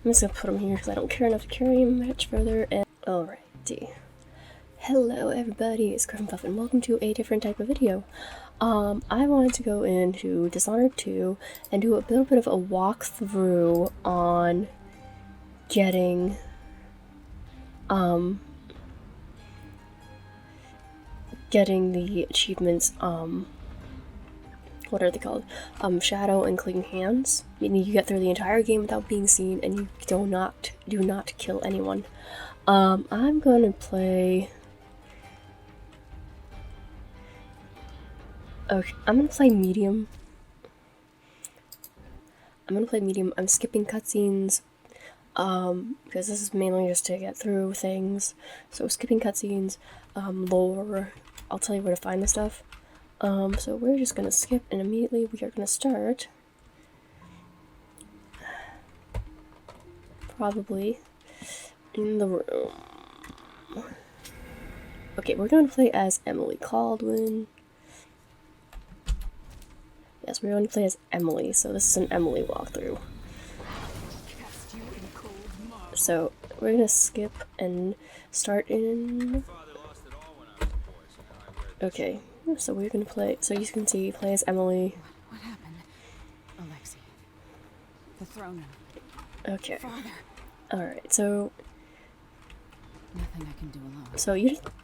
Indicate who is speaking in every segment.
Speaker 1: just gonna put him here because I don't care enough to carry him much further. And alrighty. Hello everybody, it's Gryffinpuff and welcome to a different type of video. I wanted to go into Dishonored 2 and do a little bit of a walkthrough on getting the achievements, what are they called? Shadow and Clean Hands. Meaning you get through the entire game without being seen and you do not kill anyone. I'm gonna play... Okay, I'm gonna play medium. I'm skipping cutscenes, because this is mainly just to get through things. So skipping cutscenes, lore, I'll tell you where to find the stuff. So we're just gonna skip and immediately we are gonna start. Probably in the room. Okay, we're gonna play as Emily Caldwin. Yes, we're going to play as Emily, so this is an Emily walkthrough. So, we're going to skip and start in... Okay, so we're going to play, so you can see, play as Emily.
Speaker 2: What happened? Alexei. The throne room.
Speaker 1: Okay.
Speaker 2: Father.
Speaker 1: Alright, so...
Speaker 2: Nothing I can do alone.
Speaker 1: So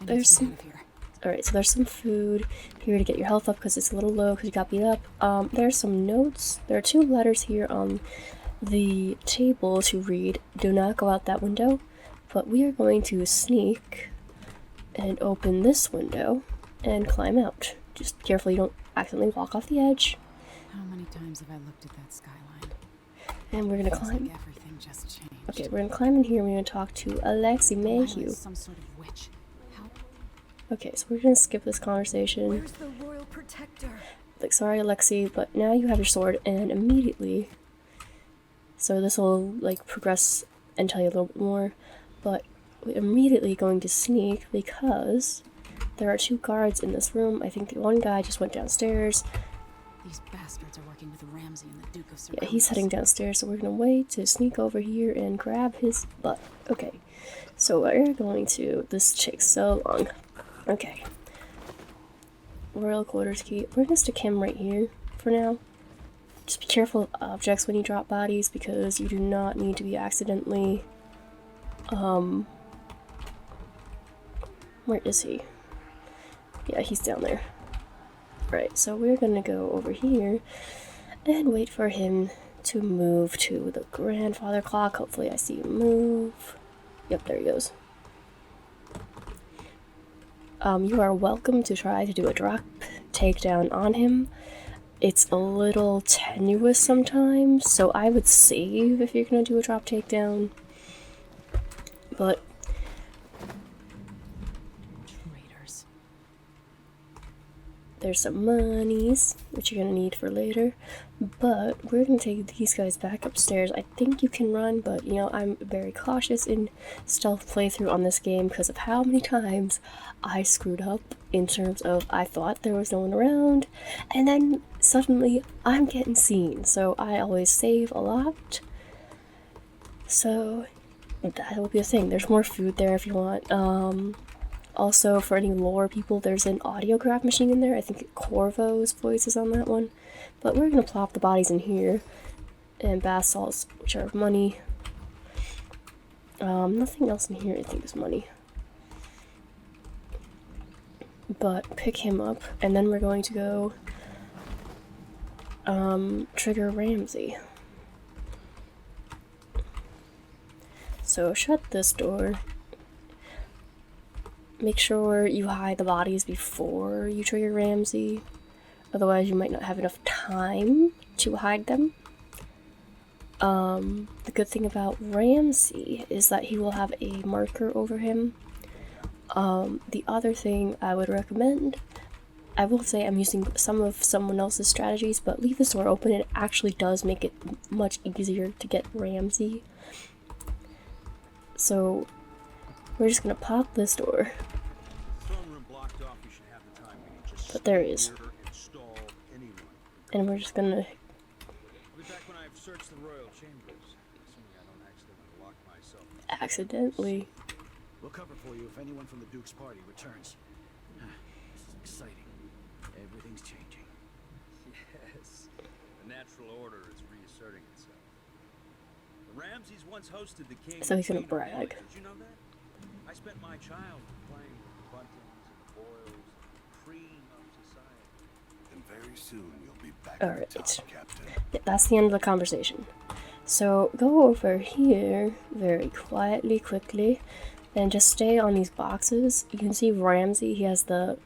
Speaker 1: there's some... Alright, so there's some food here to get your health up because it's a little low because you got beat up. There's some notes. There are 2 letters here on the table to read. Do not go out that window. But we are going to sneak and open this window and climb out. Just carefully, don't accidentally walk off the edge.
Speaker 2: How many times have I looked at that skyline?
Speaker 1: And we're gonna climb.
Speaker 2: Like everything just changed.
Speaker 1: Okay, we're gonna climb in here. We're gonna talk to Alexei Mayhew.
Speaker 2: Some sort of witch.
Speaker 1: Okay, so we're gonna skip this conversation.
Speaker 2: Where's the royal protector?
Speaker 1: Like, sorry, Alexei, but now you have your sword, and immediately... So this will, like, progress and tell you a little bit more, but we're immediately going to sneak because there are 2 guards in this room. I think the one guy just went downstairs.
Speaker 2: These bastards are working with Ramsey and the Duke of Surveillance.
Speaker 1: Yeah, he's heading downstairs, so we're gonna wait to sneak over here and grab his butt. Okay, so we're going to... This takes so long. Okay. Royal quarters key. We're gonna stick him right here for now. Just be careful of objects when you drop bodies because you do not need to be accidentally... Where is he? Yeah, he's down there. Right, so we're gonna go over here and wait for him to move to the grandfather clock. Hopefully I see him move. Yep, there he goes. You are welcome to try to do a drop takedown on him. It's a little tenuous sometimes, so I would save if you're gonna do a drop takedown. But
Speaker 2: traitors.
Speaker 1: There's some monies, which you're gonna need for later. But we're gonna take these guys back upstairs. I think you can run, but you know, I'm very cautious in stealth playthrough on this game because of how many times I screwed up in terms of I thought there was no one around, and then suddenly I'm getting seen. So I always save a lot. So that will be a thing. There's more food there if you want. Also, for any lore people, there's an audiograph machine in there. I think Corvo's voice is on that one. But we're gonna plop the bodies in here. And bath salts, which are money. Nothing else in here I think is money. But pick him up, and then we're going to go trigger Ramsey. So shut this door. Make sure you hide the bodies before you trigger Ramsey. Otherwise you might not have enough time to hide them. The good thing about Ramsey is that he will have a marker over him. The other thing I would recommend, I will say I'm using some of someone else's strategies, but leave the door open. It actually does make it much easier to get Ramsey. So we're just gonna pop this door. But there he is. And we're just gonna...
Speaker 3: I'll be back when I've searched the royal chambers, assuming I don't accidentally so
Speaker 1: Accidentally.
Speaker 3: we'll cover for you if anyone from the Duke's party returns. This is exciting. Everything's changing.
Speaker 4: Yes, the natural order is reasserting itself. The Ramses once hosted the king.
Speaker 1: So he's gonna
Speaker 4: and queen of
Speaker 1: brag.
Speaker 4: Italy. Did you know that? I spent my childhood playing with the buntings and the boils, the cream of society.
Speaker 5: And very soon you'll be back
Speaker 1: All
Speaker 5: at the
Speaker 1: right.
Speaker 5: top, Captain.
Speaker 1: Yeah, that's the end of the conversation. So go over here very quietly, quickly, and just stay on these boxes. You can see Ramsey, he has the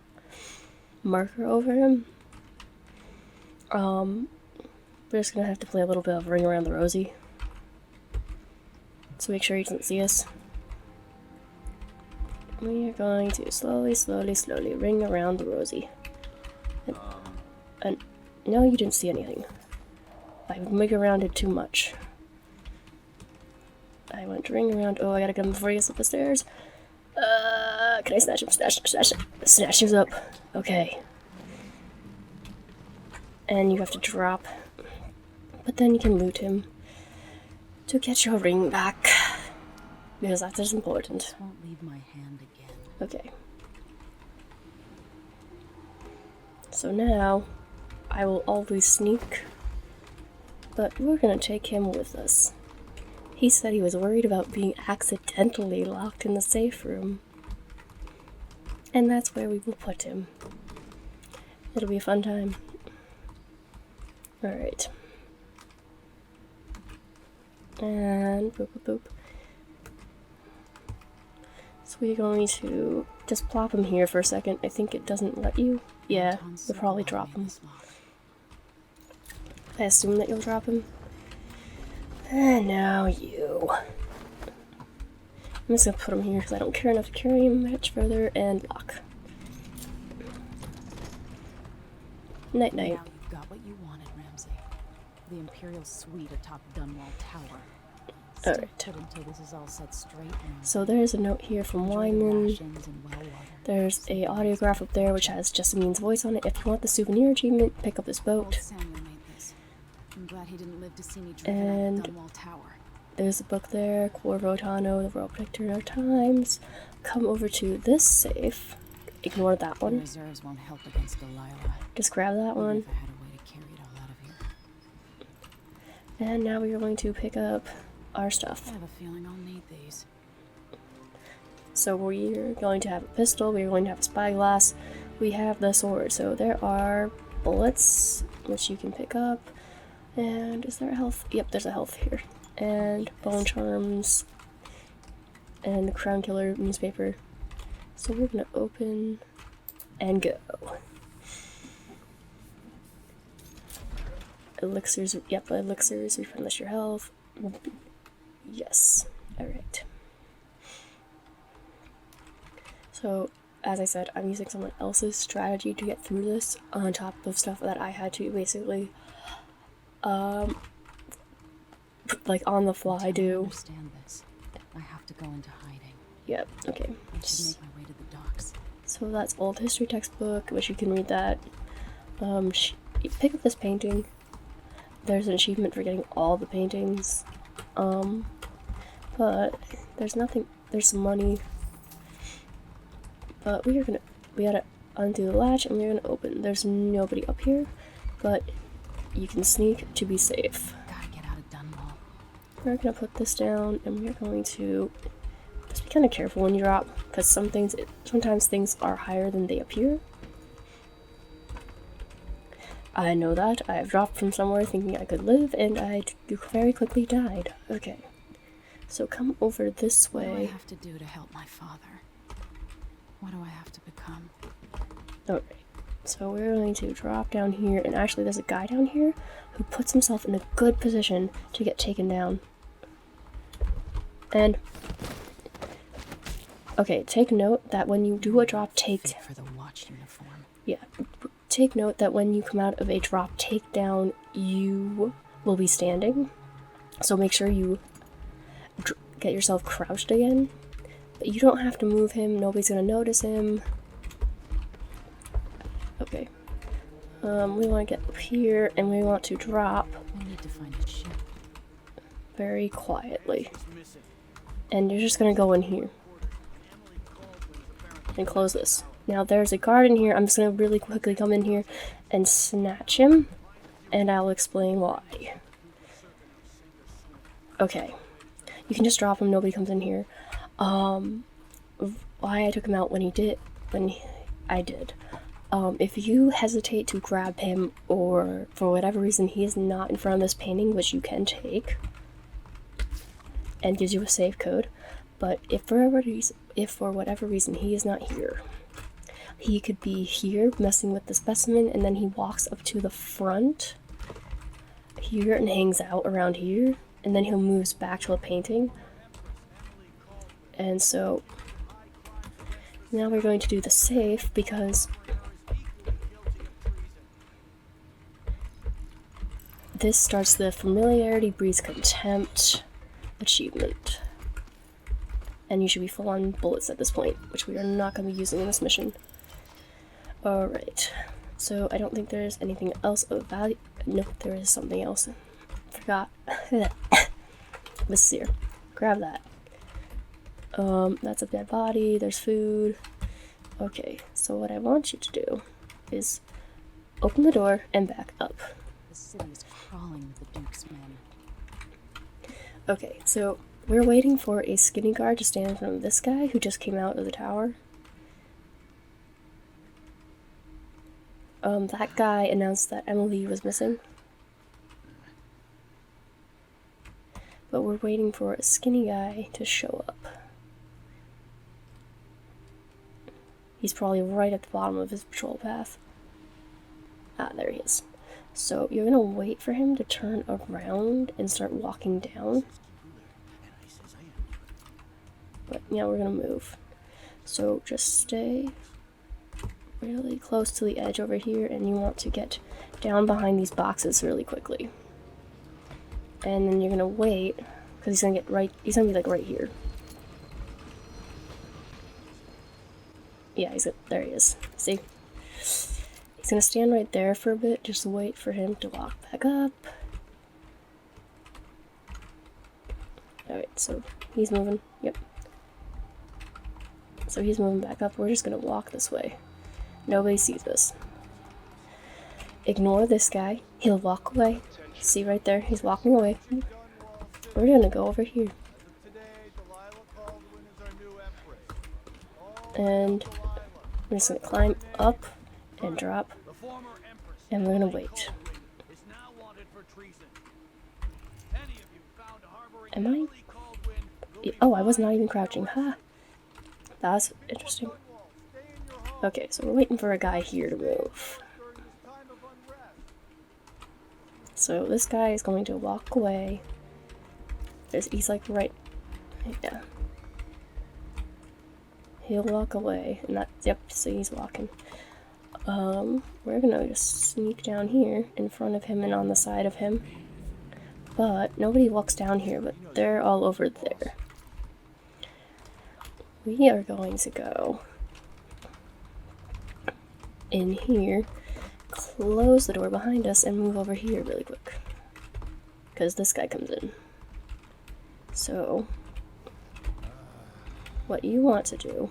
Speaker 1: marker over him. We're just gonna have to play a little bit of Ring Around the Rosie. So make sure he doesn't see us. We are going to slowly, slowly, slowly ring around the Rosie. And no, you didn't see anything. I ring around it too much. I went to ring around. Oh, I gotta get him before he gets up the stairs. Can I snatch him? Snatch him up. Okay. And you have to drop. But then you can loot him to get your ring back. Because that is important.
Speaker 2: This won't leave my hand again.
Speaker 1: Okay. So now, I will always sneak. But we're gonna take him with us. He said he was worried about being accidentally locked in the safe room. And that's where we will put him. It'll be a fun time. Alright. And boop boop boop. So we're going to just plop him here for a second. I think it doesn't let you. Yeah, we'll probably drop him. I assume that you'll drop him. And now you. I'm just gonna put him here because I don't care enough to carry him much further, and lock. Night night.
Speaker 2: Now you've got what you wanted, Ramsey. The Imperial suite atop Dunwall Tower. Stay
Speaker 1: Alright.
Speaker 2: put until this is all set straight, Ramsey.
Speaker 1: So there's a note here from
Speaker 2: Enjoy the
Speaker 1: Wyman.
Speaker 2: rations and well water.
Speaker 1: There's a audiograph up there which has Jessamine's voice on it. If you want the souvenir achievement, pick up this
Speaker 2: Old
Speaker 1: boat.
Speaker 2: Samuel made this. I'm glad he didn't live to see me driven
Speaker 1: And
Speaker 2: out of Dunwall Tower.
Speaker 1: there's a book there, Corvo Tano, the Royal Protector in Our Times. Come over to this safe. Ignore that
Speaker 2: The
Speaker 1: one.
Speaker 2: reserves won't help against Delilah.
Speaker 1: Just grab that
Speaker 2: Even
Speaker 1: one.
Speaker 2: if I had a way to carry it all out of here.
Speaker 1: And now we are going to pick up our
Speaker 2: I
Speaker 1: stuff.
Speaker 2: have a feeling I'll need these.
Speaker 1: So we're going to have a pistol, we're going to have a spyglass, we have the sword. So there are bullets, which you can pick up. And is there a health? Yep, there's a health here. And bone charms. And the Crown Killer newspaper. So we're gonna open and go. Elixirs, yep, elixirs, replenish your health. Yes, alright. So, as I said, I'm using someone else's strategy to get through this on top of stuff that I had to basically, like on the fly
Speaker 2: Until I
Speaker 1: do.
Speaker 2: understand this, I have to go into hiding.
Speaker 1: Yep, okay.
Speaker 2: I should make my way to the docks.
Speaker 1: So that's old history textbook, which you can read that. You pick up this painting. There's an achievement for getting all the paintings. But there's nothing, there's some money. But we gotta undo the latch and we're gonna open. There's nobody up here, but you can sneak to be safe.
Speaker 2: Gotta get out of Dunwall.
Speaker 1: We're gonna put this down and we're going to just be kind of careful when you drop, because sometimes things are higher than they appear. I know that. I have dropped from somewhere thinking I could live, and I very quickly died. Okay. So come over this
Speaker 2: What do I
Speaker 1: way.
Speaker 2: have to do to help my father? What do I have to become?
Speaker 1: Alright. So we're going to drop down here, and actually there's a guy down here who puts himself in a good position to get taken down. And okay, take note that when you do a drop take,
Speaker 2: Fit for the watch uniform.
Speaker 1: yeah, take note that when you come out of a drop takedown, you will be standing. So make sure you get yourself crouched again. But you don't have to move him. Nobody's gonna notice him. Okay. We want to get up here, and we want to drop
Speaker 2: We need to find a ship.
Speaker 1: very quietly.
Speaker 3: What's missing?
Speaker 1: And you're just gonna go in here. And close this. Now there's a guard in here. I'm just gonna really quickly come in here and snatch him. And I'll explain why. Okay. You can just drop him, nobody comes in here. Why I took him out I did. If you hesitate to grab him, or for whatever reason he is not in front of this painting, which you can take, and gives you a save code, but if for whatever reason he is not here, he could be here messing with the specimen, and then he walks up to the front here and hangs out around here, and then he'll moves back to a painting. And so now we're going to do the safe, because this starts the familiarity breeds contempt achievement. And you should be full on bullets at this point, which we are not going to be using in this mission. Alright, so I don't think there's anything else of value. No, there is something else. Forgot. This is here. Grab that. That's a dead body, there's food. Okay, so what I want you to do is open the door and back up.
Speaker 2: The city is crawling with the Duke's men.
Speaker 1: Okay, so we're waiting for a skinny guard to stand in front of this guy who just came out of the tower. That guy announced that Emily was missing. But we're waiting for a skinny guy to show up. He's probably right at the bottom of his patrol path. Ah, there he is. So you're gonna wait for him to turn around and start walking down. But yeah, we're gonna move. So just stay really close to the edge over here, and you want to get down behind these boxes really quickly. And then you're gonna wait, because he's gonna be like right here. Yeah, there he is. See? He's gonna stand right there for a bit, just wait for him to walk back up. Alright, so he's moving. Yep. So he's moving back up. We're just gonna walk this way. Nobody sees us. Ignore this guy. He'll walk away. See right there? He's walking away. We're gonna go over here. And we're just gonna climb up and drop. And we're gonna wait. Am I? Oh, I was not even crouching. Ha! That's interesting. Okay, so we're waiting for a guy here to move. So this guy is going to walk away. He's like right, yeah. He'll walk away, and yep, so he's walking. We're gonna just sneak down here in front of him and on the side of him. But nobody walks down here, but they're all over there. We are going to go in here, close the door behind us, and move over here really quick. Because this guy comes in. So, what you want to do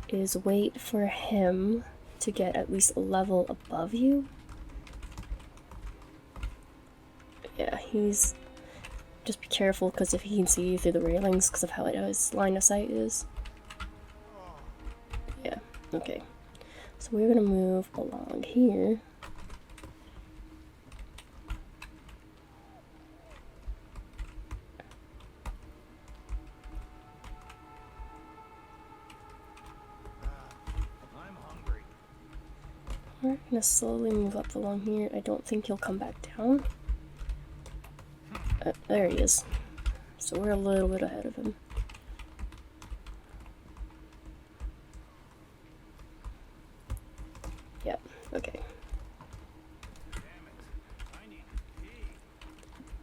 Speaker 1: is wait for him to get at least a level above you. Yeah, just be careful, because if he can see you through the railings, because of how his line of sight is. Yeah, okay. So we're gonna move along here. We're gonna slowly move up along here. I don't think he'll come back down. There he is. So we're a little bit ahead of him. Yep, okay.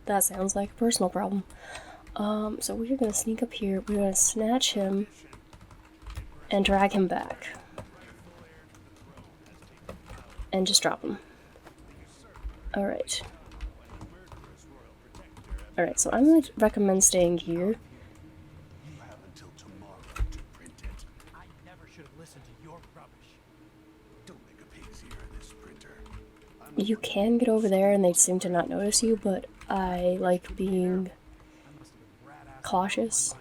Speaker 1: That sounds like a personal problem. So we're gonna sneak up here, we're gonna snatch him and drag him back. And just drop him. Alright. Alright, so I'm gonna recommend staying here. You can get over there and they seem to not notice you, but I like being cautious.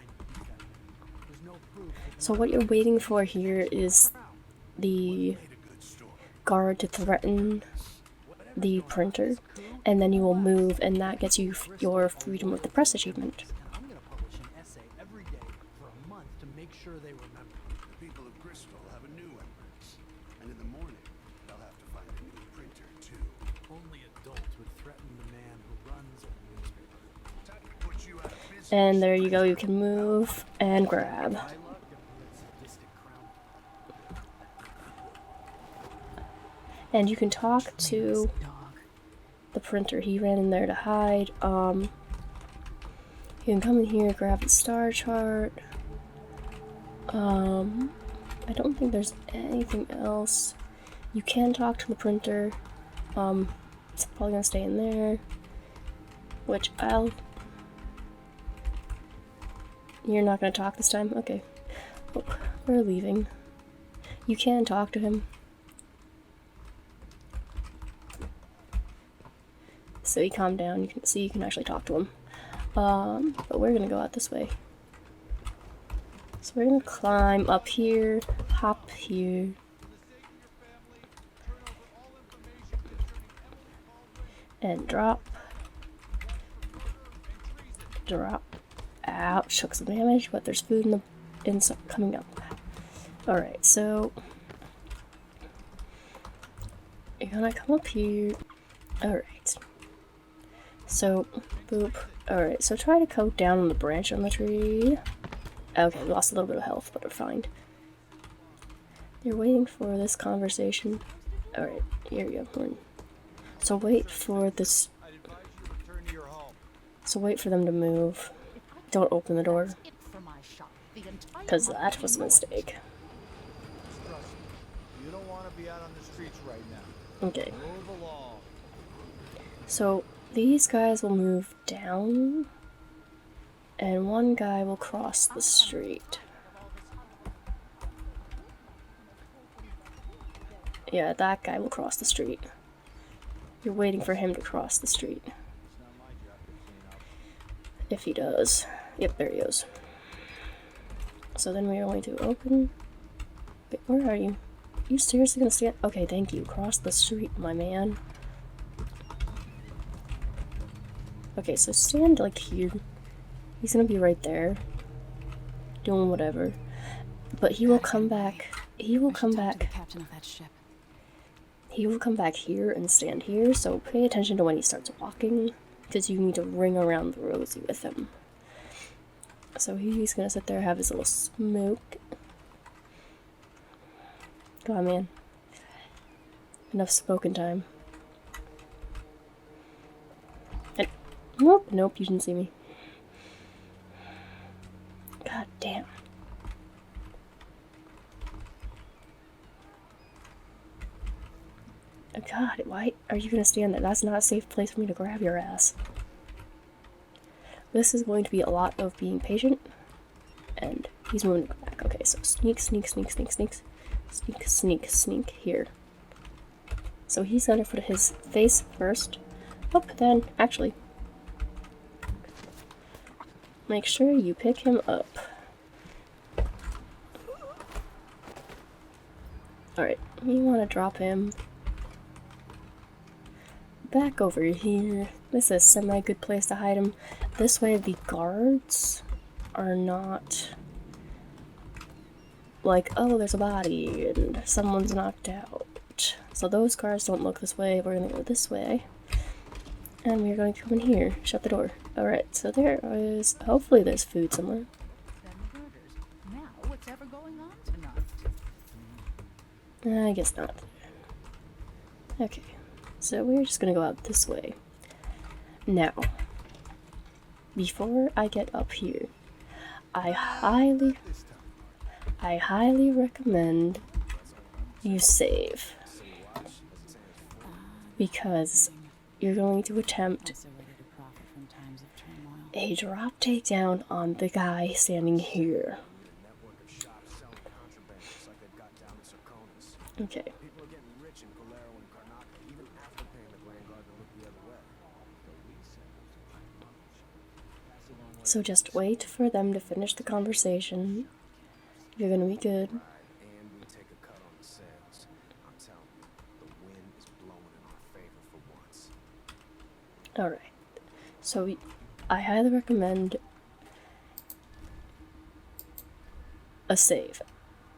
Speaker 1: So what you're waiting for here is the guard to threaten the printer, and then you will move, and that gets you your freedom of the press achievement.
Speaker 3: I'm gonna publish an essay every day for a month to make sure they remember.
Speaker 5: The people of Bristol have a new empress, and in the morning they'll have to find a new printer too.
Speaker 3: Only adults would threaten the man who runs a newspaper.
Speaker 5: Time to put you out of business.
Speaker 1: And there you go, you can move and grab.
Speaker 3: My luck to permit sadistic crown.
Speaker 1: And you can talk to
Speaker 2: Dog.
Speaker 1: the printer. He ran in there to hide. You can come in here, grab the star chart. I don't think there's anything else. You can talk to the printer. It's probably gonna stay in there. Which I'll... You're not gonna talk this time? Okay. Oh, we're leaving. You can talk to him. So he calmed down. You can see you can actually talk to him. But we're gonna go out this way. So we're gonna climb up here, hop here. And drop. Drop. Ouch, took some damage, but there's food in the inside coming up. Alright, so you're gonna come up here. Alright. So, boop. Alright, so try to go down on the branch on the tree. Okay, we lost a little bit of health, but we're fine. You're waiting for this conversation. Alright, here we go. So wait for this. So wait for them to move. Don't open the door, because that was a mistake.
Speaker 3: You don't want to be out on the streets right now.
Speaker 1: Okay.
Speaker 3: Move along.
Speaker 1: So these guys will move down, and one guy will cross the street. Yeah, that guy will cross the street. You're waiting for him to cross the street. If he does. Yep, there he goes. So then we are going to open... Wait, where are you? You seriously gonna stand? Okay, thank you. Cross the street, my man. Okay, so stand like here. He's gonna be right there. Doing whatever. But he will come back. He will come back.
Speaker 2: Captain of that ship.
Speaker 1: He will come back here and stand here, so pay attention to when he starts walking, because you need to ring around the rosy with him. So he's gonna sit there, have his little smoke. Come on, man. Enough smoking time. And, nope, nope, you didn't see me. God damn. Oh God, why are you gonna stand there? That's not a safe place for me to grab your ass. This is going to be a lot of being patient. And he's moving back. Okay, so sneak, sneak, sneak, sneak, sneak. Sneak, sneak, sneak here. So he's gonna put his face first. Oh, then, actually. Make sure you pick him up. Alright, you wanna drop him back over here. This is a semi-good place to hide him. This way the guards are not like, oh, there's a body and someone's knocked out. So those guards don't look this way. We're gonna go this way. And we're going to come in here. Shut the door. Alright, so there is, hopefully there's food somewhere.
Speaker 2: Now, what's ever going on tonight?
Speaker 1: I guess not. Okay. So we're just gonna go out this way. Now, before I get up here, I highly recommend you save. Because you're going to attempt a drop takedown on the guy standing here. Okay. So just wait for them to finish the conversation. You're gonna be good.
Speaker 6: And we take a cut on the sales. I'm telling you, the wind is blowing in our favor for once.
Speaker 1: Alright. So I highly recommend a save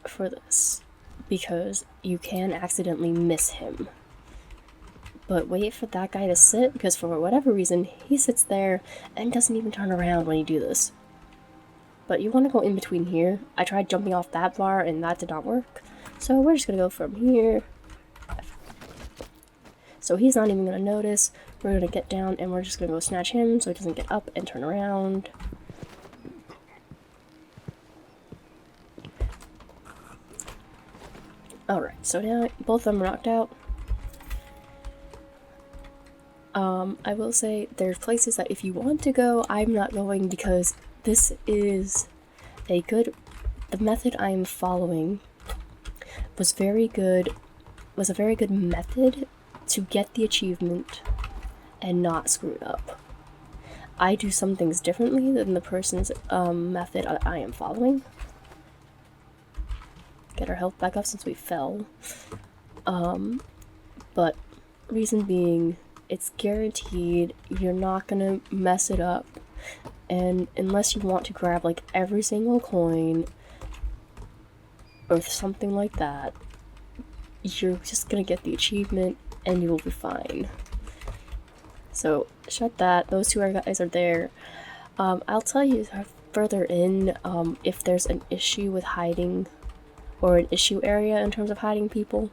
Speaker 1: for this, because you can accidentally miss him. But wait for that guy to sit, because for whatever reason, he sits there and doesn't even turn around when you do this. But you want to go in between here. I tried jumping off that bar and that did not work. So we're just going to go from here. So he's not even going to notice. We're going to get down and we're just going to go snatch him so he doesn't get up and turn around. Alright, so now both of them are knocked out. I will say there's places that if you want to go, I'm not going, because this is a good, the method I am following was a very good method to get the achievement and not screw it up. I do some things differently than the person's method I am following. Get our health back up since we fell. But reason being, it's guaranteed you're not gonna mess it up, and unless you want to grab like every single coin or something like that, you're just gonna get the achievement and you will be fine. So shut that. Those two guys are there. I'll tell you further in if there's an issue with hiding, or an issue area in terms of hiding people,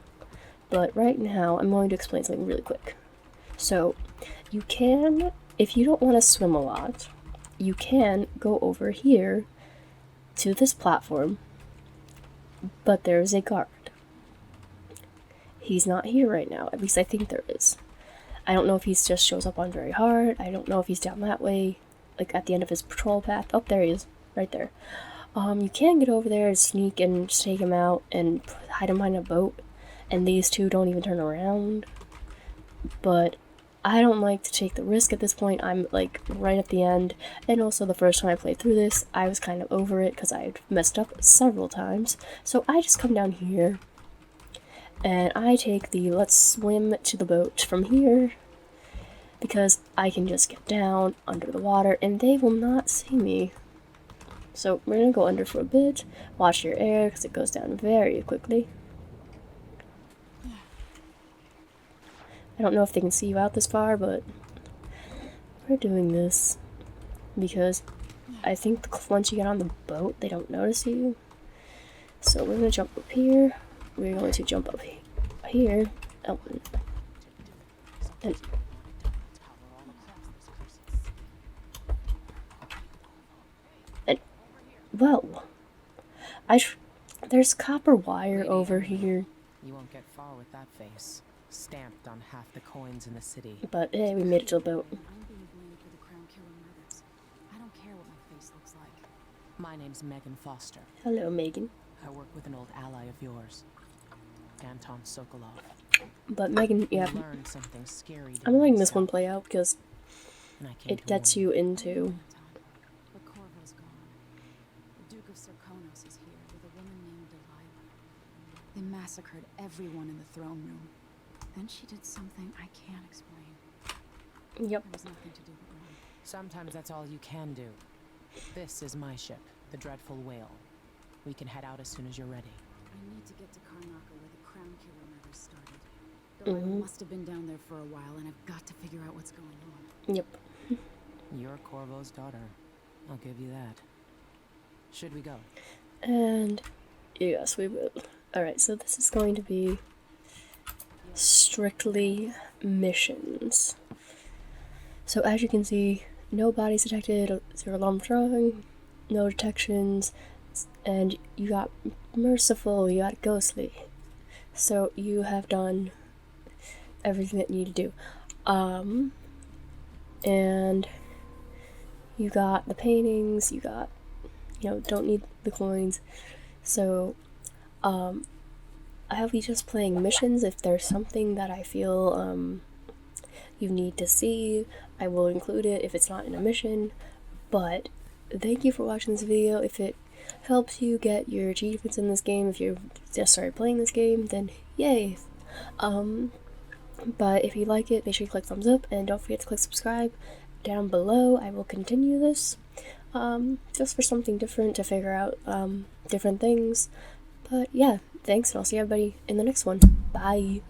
Speaker 1: but right now I'm going to explain something really quick. So, you can, if you don't want to swim a lot, you can go over here to this platform, but there is a guard. He's not here right now, at least I think there is. I don't know if he just shows up on very hard, I don't know if he's down that way, like at the end of his patrol path. Oh, there he is, right there. You can get over there and sneak and take him out and hide him behind a boat, and these two don't even turn around, but I don't like to take the risk at this point. I'm like right at the end, and also the first time I played through this, I was kind of over it because I had messed up several times. So I just come down here, and I take the let's swim to the boat from here, because I can just get down under the water and they will not see me. So we're gonna go under for a bit, watch your air because it goes down very quickly. I don't know if they can see you out this far, but we're doing this because I think once you get on the boat, they don't notice you. So we're going to jump up here. We're going to jump up here. Oh, and well, there's copper wire over here.
Speaker 7: You won't get far with that face. Stamped on half the coins in the city.
Speaker 1: But hey, we made it to the boat.
Speaker 2: I'm being blamed for the Crown Killer murders. I don't care what my face looks like.
Speaker 7: My name's Megan Foster.
Speaker 1: Hello, Megan.
Speaker 7: I work with an old ally of yours, Anton Sokolov.
Speaker 1: But Megan, yeah,
Speaker 7: Learned something scary.
Speaker 1: I'm letting this one play out because
Speaker 7: And I came
Speaker 1: it gets you into.
Speaker 2: But Corvo's gone. The Duke of Serkonos is here with a woman named Delilah. They massacred everyone in the throne room. Then she did something I can't explain.
Speaker 1: Yep.
Speaker 2: There was nothing to do but run.
Speaker 7: Sometimes that's all you can do. This is my ship, the Dreadful Whale. We can head out as soon as you're ready.
Speaker 2: I need to get to Karnaca where the Crown Killer murders started. Delilah must have been down there for a while, and I've got to figure out what's going on.
Speaker 1: Yep.
Speaker 7: You're Corvo's daughter. I'll give you that. Should we go?
Speaker 1: And yes, we will. Alright, so this is going to be strictly missions. So as you can see, no bodies detected, 0 alarm throwing, no detections, and you got merciful, you got ghostly. So you have done everything that you need to do. And you got the paintings, you got, don't need the coins. So, I'll be just playing missions. If there's something that I feel you need to see, I will include it if it's not in a mission. But thank you for watching this video. If it helps you get your achievements in this game, if you just started playing this game, then yay. But if you like it, make sure you click thumbs up, and don't forget to click subscribe down below. I will continue this, just for something different, to figure out, different things. But yeah, thanks, and I'll see everybody in the next one. Bye!